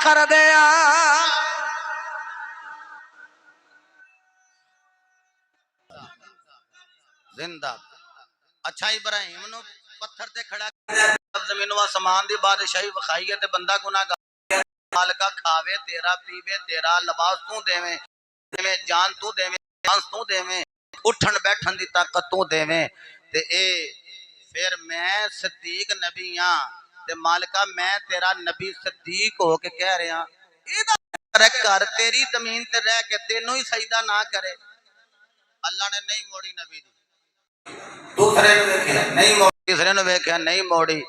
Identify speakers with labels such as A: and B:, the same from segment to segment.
A: कर दिया। जिंदा अच्छा इब्राहिम नु पत्थर ते खड़ा जमीन व आसमान दी बादशाही विखाई है ते बंदा गुनाहगार मालका खावे तेरा पीवे तेरा लिबास तू देवे देवे जान तू देवे सांस तू देवे उठन बैठन दी ताकत तू देवे ते ए फिर मैं सदीक नबी हां ते मालका मैं तेरा नबी सदीक हो के कह रहा इहदा कर तेरी जमीन ते रह के तेनू ही सजदा ना करे। अल्लाह ने नहीं मोड़ी नबी दी दूसरे ने वेख्या नहीं मोड़ी तीसरे ने वेख्या नहीं मोड़ी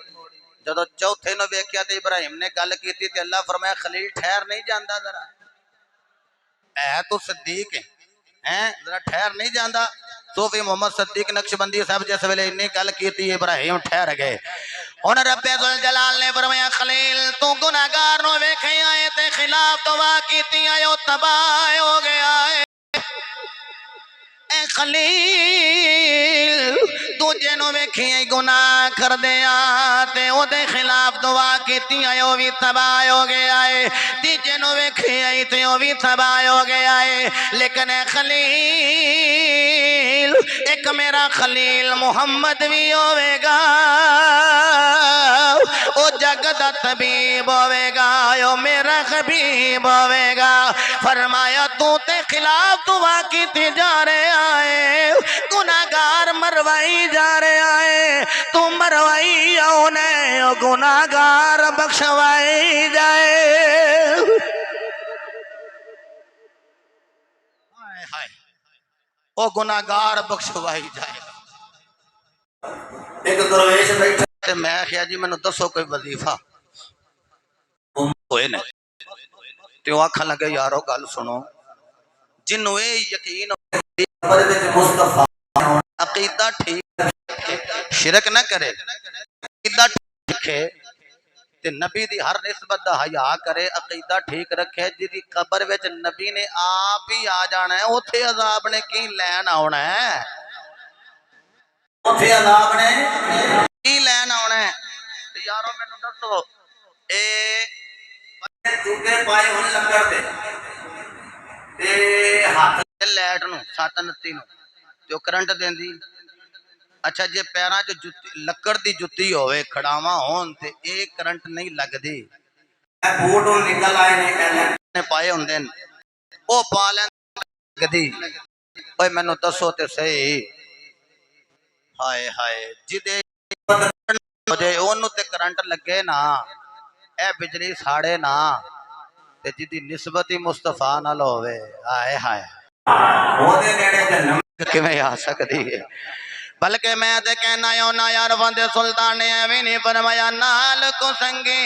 A: जदों चौथे ने वेख्या ते इब्राहिम ने गल कीती ते अल्लाह फरमाया खलील ठहर नहीं जांदा जरा है तू सदीक है जरा ठहर नहीं जांदा। सूफी मोहम्मद सदीक नक्शबंदी साहब जिस वेले इन्नी गल कीती इब्राहिम ठहर गए। हुण रब्बे जुल जलाल ने फरमाया खलील तू गुनाहगार नु वेखिया है ते खिलाफ दुआ कीती है ओ तबाह हो गया है। खलील दूजे नु वेखिया गुनाह कर दिया ते ओदे खिलाफ दुआ कीती है ओ भी तबाह हो गया है। तीजे नु वेखिया ते ओ भी तबाह हो गया है। लेकिन खलील एक मेरा खलील मुहम्मद भी होवेगा ओ जग दा तबीब होवेगा ओ मेरा हबीब होवेगा। फरमाया तू ते खिलाफ दुआ कीती जा रहे आए गुनाहगार मरवाई जा रहे आए तू मरवाई आने ओ गुनाहगार बख्शवाई जाए। हाय हाय ओ गुनाहगार बख्शवाई जाए। एक दरवेश बैठा ते मैं आखिया जी मैनू दसो कोई वजीफा होए ने ते आखन लगे यारो गल सुनो जिन्नू ये यकीन मुस्तफा अकीदा ठीक शिरक ना करे अकीदा ठीक है ते नबी दी हर निस्बत दा हया करे अकीदा ठीक रखे जिदी कब्र विच नबी ने आप ही आ जाना है उथे अजाब ने की लैन आना है उथे अजाब ने की लैन आना है। यारो मैनू दसो ए चूके पाए होने लंगर दे ते हाथ लैट नु 7 नु ते करंट देंदी। अच्छा जे पैरां च जुत्ती लक्कड़ दी जुत्ती होवे खड़ावा होन ते ए करंट नहीं लगदी बूट निकल आए ने पाए हुंदे न ओ पा लगदी। ओए मैनू दसो ते सही हाय हाय जिदे हो जाए ओनू ते करंट लगे ना ए बिजली साड़े ना ते जिदी निस्बत ही मुस्तफा नाल होवे हाय हाय ओदे नेड़े जन्नत किवें आ सकदी है। बल्कि मैं ते कहना ना यार बंदे सुल्तान ने एवें नहीं फरमाया नाल को संगी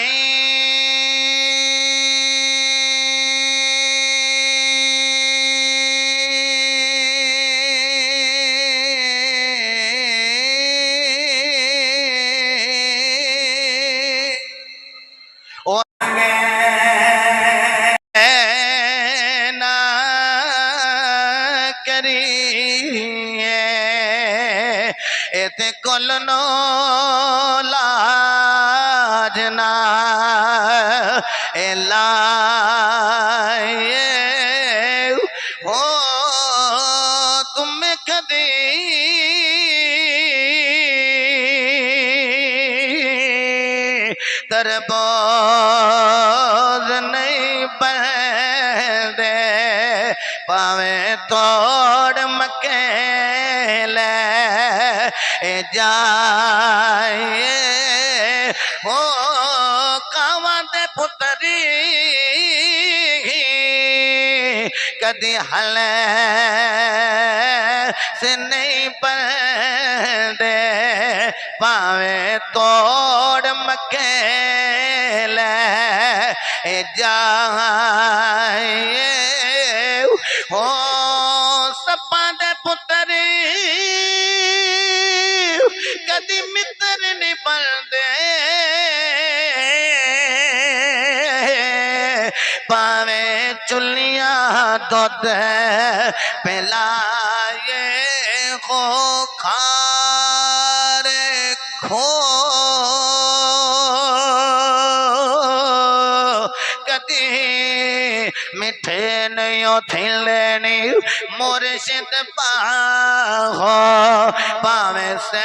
A: ते कुल नो लाजना लाए हो तुम कदी तरबोज नहीं बंदे पावे तोड़ मकेले जाए हो कावां दे पुतरी कदी हल से नहीं पड़दे पावे तोड़ मकेले जाए हो सपा दे पुतरी कदी मित्र नहीं बनते पावे चुलियां दुध पिलाए खो खारे खो कदी मिठे नहीं थी लेनी मुर्शिद पाहो पावे से